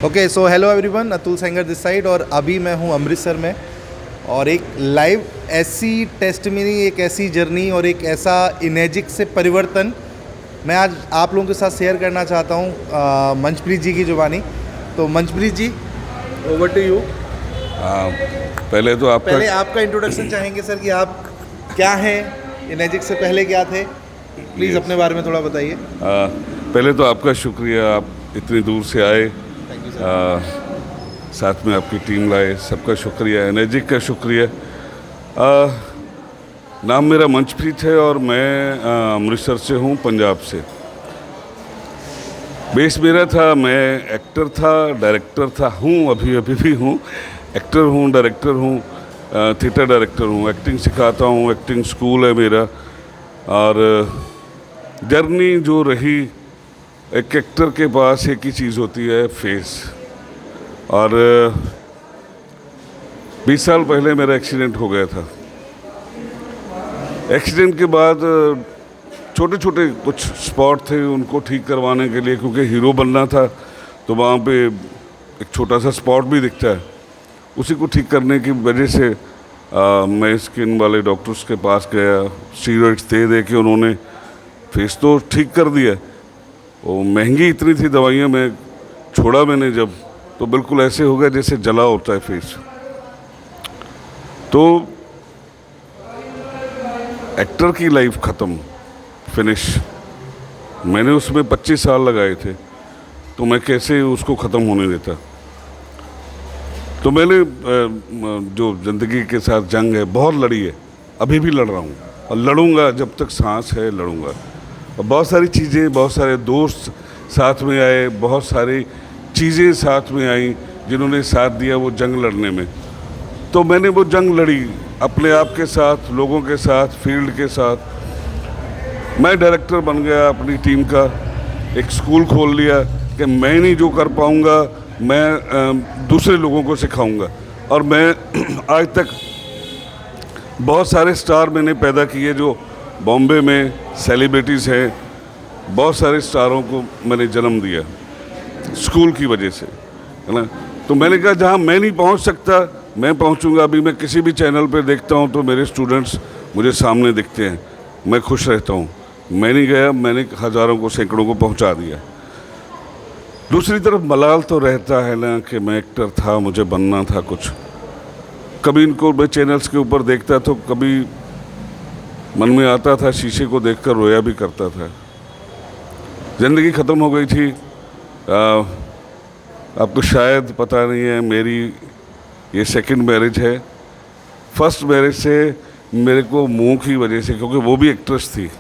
Okay so hello everyone, Atul Sengar this side. और अभी मैं हूँ अमृतसर में और एक लाइव ऐसी टेस्टमनी, एक ऐसी जर्नी और एक ऐसा इनेजिक से परिवर्तन मैं आज आप लोगों के साथ शेयर करना चाहता हूँ मंचप्रीत जी की जुबानी। तो मंचप्रीत जी, ओवर टू यू। पहले आपका इंट्रोडक्शन चाहेंगे सर कि आप क्या हैं, इनेजिक से पहले क्या थे, प्लीज़ अपने बारे में थोड़ा बताइए। पहले तो आपका शुक्रिया, आप इतनी दूर से आए, साथ में आपकी टीम लाए, सबका शुक्रिया। एनर्जिक का शुक्रिया। नाम मेरा मंचप्रीत है और मैं अमृतसर से हूँ, पंजाब से। बेस मेरा था, मैं एक्टर था, डायरेक्टर था, अभी भी हूँ। एक्टर हूँ, डायरेक्टर हूँ, थिएटर डायरेक्टर हूँ, एक्टिंग सिखाता हूँ, एक्टिंग स्कूल है मेरा। और जर्नी जो रही, एक एक्टर के पास एक ही चीज़ होती है, फेस। और 20 साल पहले मेरा एक्सीडेंट हो गया था। एक्सीडेंट के बाद छोटे छोटे कुछ स्पॉट थे, उनको ठीक करवाने के लिए, क्योंकि हीरो बनना था तो वहाँ पे एक छोटा सा स्पॉट भी दिखता है, उसी को ठीक करने की वजह से मैं स्किन वाले डॉक्टर्स के पास गया। स्टीरॉइड्स दे के उन्होंने फेस तो ठीक कर दिया। वो महंगी इतनी थी दवाइयाँ, मैं छोड़ा मैंने जब, तो बिल्कुल ऐसे हो गया जैसे जला होता है फेस। तो एक्टर की लाइफ ख़त्म, फिनिश। मैंने उसमें 25 साल लगाए थे, तो मैं कैसे उसको ख़त्म होने देता। तो मैंने जो ज़िंदगी के साथ जंग है बहुत लड़ी है, अभी भी लड़ रहा हूँ और लड़ूंगा जब तक सांस है, लड़ूंगा। और बहुत सारी चीज़ें, बहुत सारे दोस्त साथ में आए, बहुत सारी चीज़ें साथ में आई जिन्होंने साथ दिया वो जंग लड़ने में। तो मैंने वो जंग लड़ी अपने आप के साथ, लोगों के साथ, फील्ड के साथ। मैं डायरेक्टर बन गया, अपनी टीम का एक स्कूल खोल लिया कि मैं नहीं जो कर पाऊँगा, मैं दूसरे लोगों को सिखाऊंगा। और मैं आज तक बहुत सारे स्टार मैंने पैदा किए जो बॉम्बे में सेलिब्रिटीज़ हैं। बहुत सारे स्टारों को मैंने जन्म दिया स्कूल की वजह से, है ना। तो मैंने कहा जहाँ मैं नहीं पहुँच सकता, मैं पहुँचूंगा। अभी मैं किसी भी चैनल पे देखता हूँ तो मेरे स्टूडेंट्स मुझे सामने दिखते हैं, मैं खुश रहता हूँ। मैं नहीं गया, मैंने हज़ारों को, सैकड़ों को पहुँचा दिया। दूसरी तरफ मलाल तो रहता है ना कि मैं एक्टर था, मुझे बनना था कुछ। कभी इनको मैं चैनल्स के ऊपर देखता तो कभी मन में आता था, शीशे को देखकर रोया भी करता था। ज़िंदगी ख़त्म हो गई थी। अब तो शायद पता नहीं है, मेरी ये सेकंड मैरिज है। फर्स्ट मैरिज से मेरे को मुंह की वजह से, क्योंकि वो भी एक्ट्रेस थी,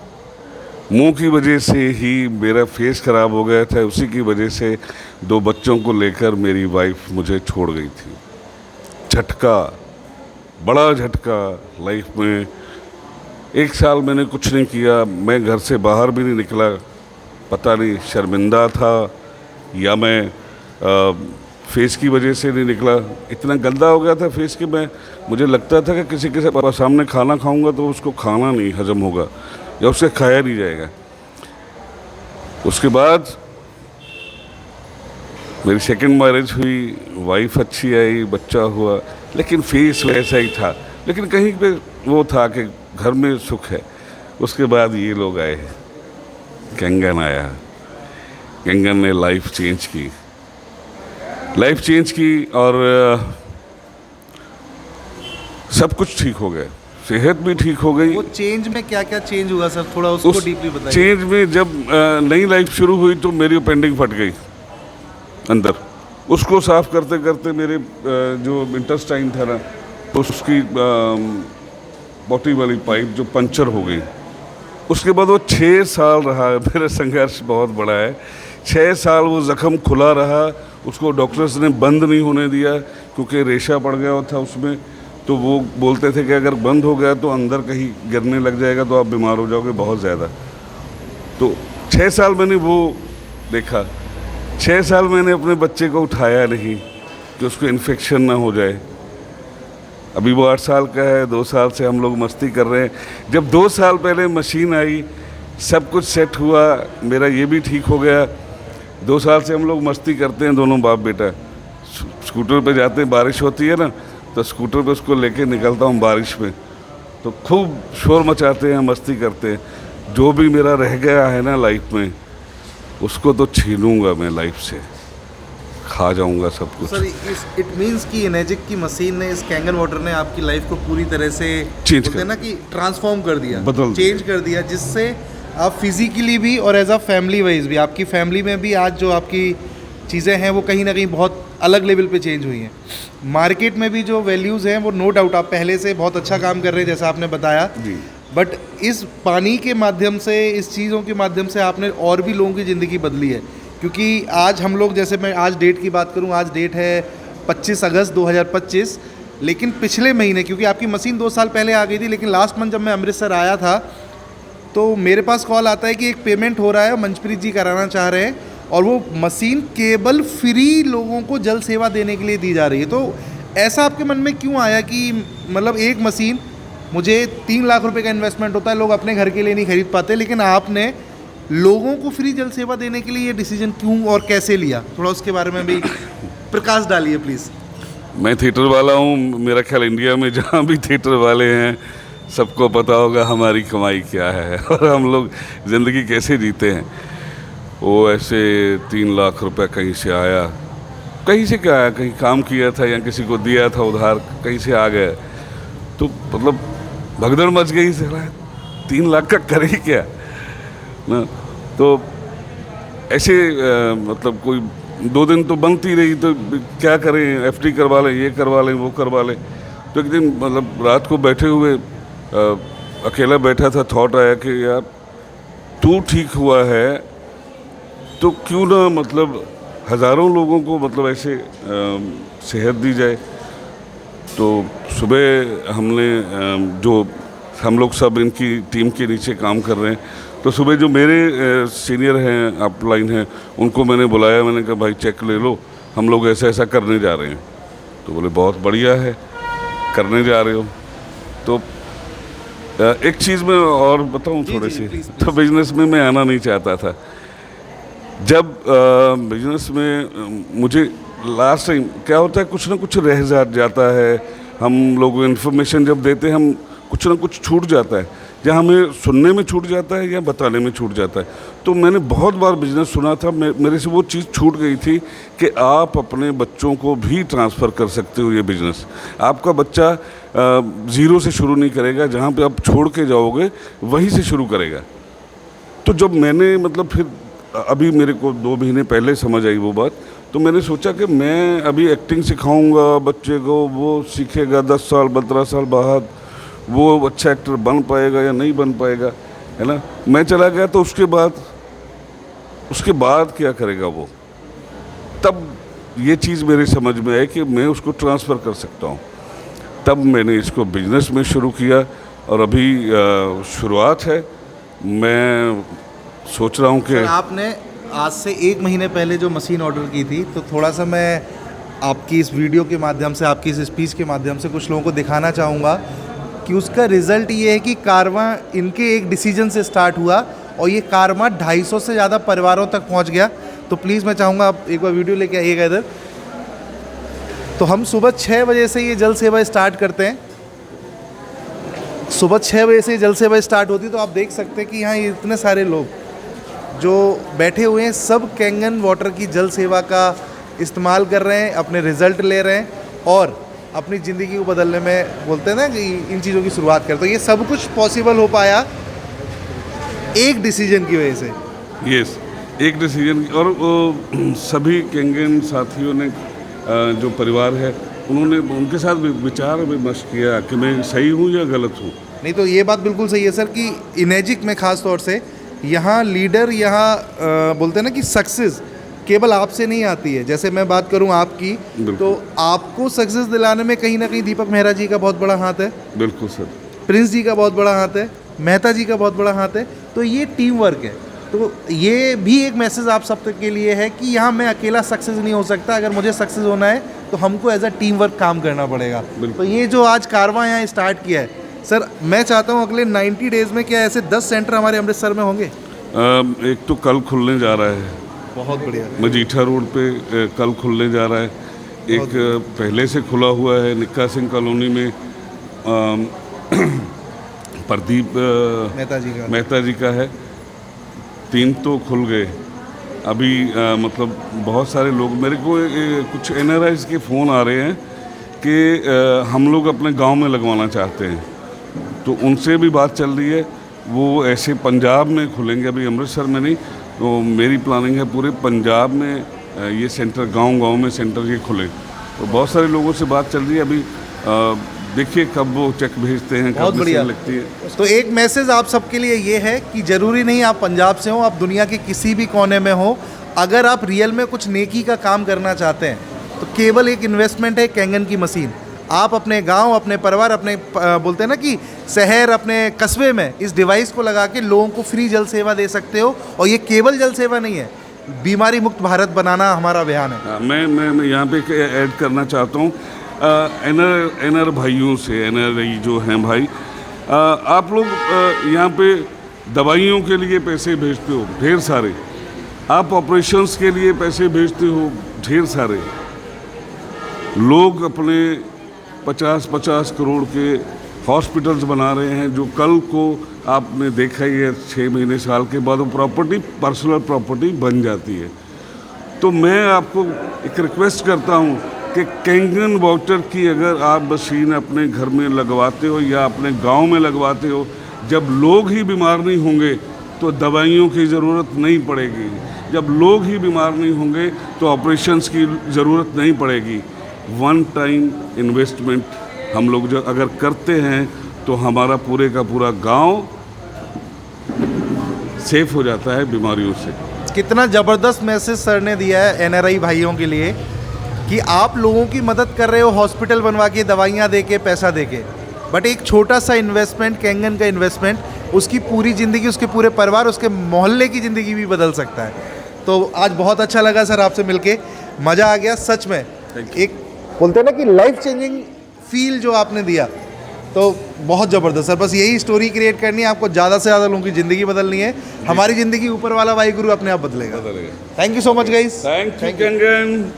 मुंह की वजह से ही मेरा फेस ख़राब हो गया था। उसी की वजह से 2 बच्चों को लेकर मेरी वाइफ मुझे छोड़ गई थी। झटका, बड़ा झटका लाइफ में। 1 साल मैंने कुछ नहीं किया, मैं घर से बाहर भी नहीं निकला। पता नहीं शर्मिंदा था या मैं फेस की वजह से नहीं निकला। इतना गंदा हो गया था फेस कि मुझे लगता था कि किसी के सामने खाना खाऊंगा तो उसको खाना नहीं हजम होगा या उससे खाया नहीं जाएगा। उसके बाद मेरी सेकंड मैरिज हुई, वाइफ अच्छी आई, बच्चा हुआ, लेकिन फेस वैसा ही था। लेकिन कहीं पे वो था कि घर में सुख है। उसके बाद ये लोग आए, कंगन आया। कंगन ने लाइफ चेंज की और सब कुछ ठीक हो गया, सेहत भी ठीक हो गई। वो चेंज में क्या क्या चेंज हुआ सर, थोड़ा उसको डीपली बताइए। चेंज में जब नई लाइफ शुरू हुई तो मेरी अपेंडिक्स फट गई अंदर। उसको साफ करते करते मेरे जो इंटेस्टाइन था ना, उसकी बॉटी वाली पाइप जो पंचर हो गई। उसके बाद वो 6 साल रहा। मेरा संघर्ष बहुत बड़ा है। 6 साल वो ज़ख़म खुला रहा, उसको डॉक्टर्स ने बंद नहीं होने दिया क्योंकि रेशा पड़ गया था उसमें। तो वो बोलते थे कि अगर बंद हो गया तो अंदर कहीं गिरने लग जाएगा तो आप बीमार हो जाओगे बहुत ज़्यादा। तो 6 साल मैंने वो देखा। 6 साल मैंने अपने बच्चे को उठाया नहीं कि उसको इन्फेक्शन ना हो जाए। अभी वो 8 साल का है, 2 साल से हम लोग मस्ती कर रहे हैं। जब 2 साल पहले मशीन आई, सब कुछ सेट हुआ, मेरा ये भी ठीक हो गया। 2 साल से हम लोग मस्ती करते हैं दोनों बाप बेटा। स्कूटर पे जाते हैं, बारिश होती है ना, तो स्कूटर पे उसको लेके निकलता हूँ बारिश में, तो खूब शोर मचाते हैं, मस्ती करते हैं। जो भी मेरा रह गया है ना लाइफ में, उसको तो छीनूंगा मैं लाइफ से, खा जाऊंगा सब कुछ। सर इट मींस कि एनर्जिक की मशीन ने, इस कैंगन वाटर ने आपकी लाइफ को पूरी तरह से Change बोलते हैं ना कि ट्रांसफॉर्म कर दिया, बदल दिया। चेंज कर दिया, जिससे आप फिजिकली भी और एज अ फैमिली वाइज भी, आपकी फैमिली में भी आज जो आपकी चीज़ें हैं वो कहीं ना कहीं बहुत अलग लेवल पे चेंज हुई हैं। मार्केट में भी जो वैल्यूज़ हैं वो नो डाउट आप पहले से बहुत अच्छा काम कर रहे हैं जैसा आपने बताया जी। बट इस पानी के माध्यम से, इस चीज़ों के माध्यम से आपने और भी लोगों की ज़िंदगी बदली है। क्योंकि आज हम लोग, जैसे मैं आज डेट की बात करूं, आज डेट है 25 अगस्त 2025, लेकिन पिछले महीने, क्योंकि आपकी मशीन 2 साल पहले आ गई थी, लेकिन लास्ट मंथ जब मैं अमृतसर आया था तो मेरे पास कॉल आता है कि एक पेमेंट हो रहा है, मंचप्रीत जी कराना चाह रहे हैं, और वो मशीन केवल फ्री लोगों को जल सेवा देने के लिए दी जा रही है। तो ऐसा आपके मन में क्यों आया कि मतलब एक मशीन, मुझे 3 लाख रुपए का इन्वेस्टमेंट होता है, लोग अपने घर के लिए नहीं खरीद पाते, लेकिन आपने लोगों को फ्री जल सेवा देने के लिए ये डिसीजन क्यों और कैसे लिया? थोड़ा उसके बारे में भी प्रकाश डालिए प्लीज़। मैं थिएटर वाला हूँ, मेरा ख्याल इंडिया में जहाँ भी थिएटर वाले हैं सबको पता होगा हमारी कमाई क्या है और हम लोग ज़िंदगी कैसे जीते हैं। वो ऐसे 3 लाख रुपए कहीं से आया, कहीं से क्या आया, कहीं काम किया था या किसी को दिया था उधार, कहीं से आ गया, तो मतलब भगदड़ मच गई। 3 लाख का करे क्या ना। तो ऐसे मतलब कोई 2 दिन तो बनती रही, तो क्या करें, FD करवा लें, ये करवा लें, वो करवा लें। तो एक दिन मतलब रात को बैठे हुए अकेला बैठा था, थॉट आया कि यार तू ठीक हुआ है तो क्यों ना मतलब हज़ारों लोगों को मतलब ऐसे सेहत दी जाए। तो सुबह हमने जो हम लोग सब इनकी टीम के नीचे काम कर रहे हैं, तो सुबह जो मेरे सीनियर हैं, अपलाइन हैं, उनको मैंने बुलाया, मैंने कहा भाई चेक ले लो, हम लोग ऐसा ऐसा करने जा रहे हैं। तो बोले बहुत बढ़िया है, करने जा रहे हो। तो एक चीज़ मैं और बताऊं थोड़ी सी, तो बिजनेस में मैं आना नहीं चाहता था। जब बिजनेस में मुझे लास्ट टाइम क्या होता है, कुछ ना कुछ रह जाता है। हम लोग इन्फॉर्मेशन जब देते हैं, हम कुछ ना कुछ छूट जाता है, या हमें सुनने में छूट जाता है या बताने में छूट जाता है। तो मैंने बहुत बार बिजनेस सुना था, मेरे से वो चीज़ छूट गई थी कि आप अपने बच्चों को भी ट्रांसफ़र कर सकते हो ये बिज़नेस। आपका बच्चा ज़ीरो से शुरू नहीं करेगा, जहाँ पे आप छोड़ के जाओगे वहीं से शुरू करेगा। तो जब मैंने मतलब फिर अभी मेरे को 2 महीने पहले समझ आई वो बात, तो मैंने सोचा कि मैं अभी एक्टिंग सिखाऊंगा बच्चे को, वो सीखेगा 10 साल 15 साल बाद वो अच्छा एक्टर बन पाएगा या नहीं बन पाएगा, है ना। मैं चला गया तो उसके बाद क्या करेगा वो। तब ये चीज़ मेरे समझ में आई कि मैं उसको ट्रांसफ़र कर सकता हूँ। तब मैंने इसको बिजनेस में शुरू किया और अभी शुरुआत है। मैं सोच रहा हूँ कि आपने आज से 1 महीने पहले जो मशीन ऑर्डर की थी, तो थोड़ा सा मैं आपकी इस वीडियो के माध्यम से, आपकी इस स्पीच के माध्यम से कुछ लोगों को दिखाना चाहूँगा कि उसका रिज़ल्ट ये है कि कारवां इनके एक डिसीजन से स्टार्ट हुआ और ये कारवां 250 से ज़्यादा परिवारों तक पहुँच गया। तो प्लीज़ मैं चाहूँगा आप एक बार वीडियो लेके आइएगा इधर। तो हम सुबह 6 बजे से ये जल सेवा स्टार्ट करते हैं, सुबह 6 बजे से जल सेवा स्टार्ट होती है। तो आप देख सकते हैं कि यहाँ इतने सारे लोग जो बैठे हुए हैं, सब कैंगन वाटर की जल सेवा का इस्तेमाल कर रहे हैं, अपने रिज़ल्ट ले रहे हैं और अपनी ज़िंदगी को बदलने में, बोलते हैं ना कि इन चीज़ों की शुरुआत करें। तो ये सब कुछ पॉसिबल हो पाया एक डिसीजन की वजह से। यस, एक डिसीजन। और सभी कैंगन साथियों ने जो परिवार है, उन्होंने उनके साथ विचार विमर्श किया कि मैं सही हूँ या गलत हूँ। नहीं, तो ये बात बिल्कुल सही है सर कि इनेजिक में ख़ास तौर से यहाँ लीडर, यहाँ बोलते हैं ना कि सक्सेस केवल आपसे नहीं आती है। जैसे मैं बात करूं आपकी, तो आपको सक्सेस दिलाने में कहीं ना कहीं दीपक मेहरा जी का बहुत बड़ा हाथ है। बिल्कुल सर। प्रिंस जी का बहुत बड़ा हाथ है, मेहता जी का बहुत बड़ा हाथ है। तो ये टीम वर्क है। तो ये भी एक मैसेज आप सब के लिए है कि यहाँ मैं अकेला सक्सेस नहीं हो सकता। अगर मुझे सक्सेस होना है तो हमको एज अ टीम वर्क काम करना पड़ेगा। तो ये जो आज कारवां यहाँ स्टार्ट किया है सर, मैं चाहता हूँ अगले 90 डेज़ में क्या ऐसे 10 सेंटर हमारे अमृतसर में होंगे? एक तो कल खुलने जा रहा है बहुत बढ़िया। मजीठा रोड पे कल खुलने जा रहा है। एक पहले से खुला हुआ है निक्का सिंह कॉलोनी में, प्रदीप मेहता जी का है। 3 तो खुल गए अभी। मतलब बहुत सारे लोग, मेरे को कुछ NRIs के फ़ोन आ रहे हैं कि हम लोग अपने गांव में लगवाना चाहते हैं, तो उनसे भी बात चल रही है। वो ऐसे पंजाब में खुलेंगे, अभी अमृतसर में नहीं। तो मेरी प्लानिंग है पूरे पंजाब में ये सेंटर, गांव-गांव में सेंटर ये खुले। तो बहुत सारे लोगों से बात चल रही है अभी। देखिए कब वो चेक भेजते हैं, बहुत कब बढ़िया लगती है। तो एक मैसेज आप सबके लिए ये है कि ज़रूरी नहीं आप पंजाब से हो, आप दुनिया के किसी भी कोने में हो, अगर आप रियल में कुछ नेकी का काम करना चाहते हैं तो केवल एक इन्वेस्टमेंट है कैंगन की मशीन। आप अपने गांव, अपने परिवार, अपने बोलते हैं ना कि शहर, अपने कस्बे में इस डिवाइस को लगा के लोगों को फ्री जल सेवा दे सकते हो। और ये केवल जल सेवा नहीं है, बीमारी मुक्त भारत बनाना हमारा अभियान है। मैं यहाँ पे ऐड करना चाहता हूँ NR भाइयों से, NRI जो हैं भाई, आप लोग यहाँ पे दवाइयों के लिए पैसे भेजते हो ढेर सारे, आप ऑपरेशंस के लिए पैसे भेजते हो ढेर सारे। लोग अपने 50-50 करोड़ के हॉस्पिटल्स बना रहे हैं, जो कल को आपने देखा ही है 6 महीने साल के बाद वो प्रॉपर्टी, पर्सनल प्रॉपर्टी बन जाती है। तो मैं आपको एक रिक्वेस्ट करता हूँ कि कैंगन वाटर की अगर आप मशीन अपने घर में लगवाते हो या अपने गांव में लगवाते हो, जब लोग ही बीमार नहीं होंगे तो दवाइयों की ज़रूरत नहीं पड़ेगी। जब लोग ही बीमार नहीं होंगे तो ऑपरेशंस की ज़रूरत नहीं पड़ेगी। 1 टाइम इन्वेस्टमेंट हम लोग जो अगर करते हैं तो हमारा पूरे का पूरा गांव सेफ हो जाता है बीमारियों से। कितना ज़बरदस्त मैसेज सर ने दिया है NRI भाइयों के लिए कि आप लोगों की मदद कर रहे हो, हॉस्पिटल बनवा के, दवाइयाँ दे के, पैसा दे के, बट एक छोटा सा इन्वेस्टमेंट, कैंगन का इन्वेस्टमेंट, उसकी पूरी ज़िंदगी, उसके पूरे परिवार, उसके मोहल्ले की ज़िंदगी भी बदल सकता है। तो आज बहुत अच्छा लगा सर आपसे मिलके, मज़ा आ गया सच में। एक बोलते हैं ना कि लाइफ चेंजिंग फील जो आपने दिया, तो बहुत ज़बरदस्त सर। बस यही स्टोरी क्रिएट करनी है आपको, ज़्यादा से ज़्यादा लोगों की ज़िंदगी बदलनी है। हमारी ज़िंदगी ऊपर वाला वाहिगुरु अपने आप बदलेगा। Thank you so much guys. Thank you Kangen.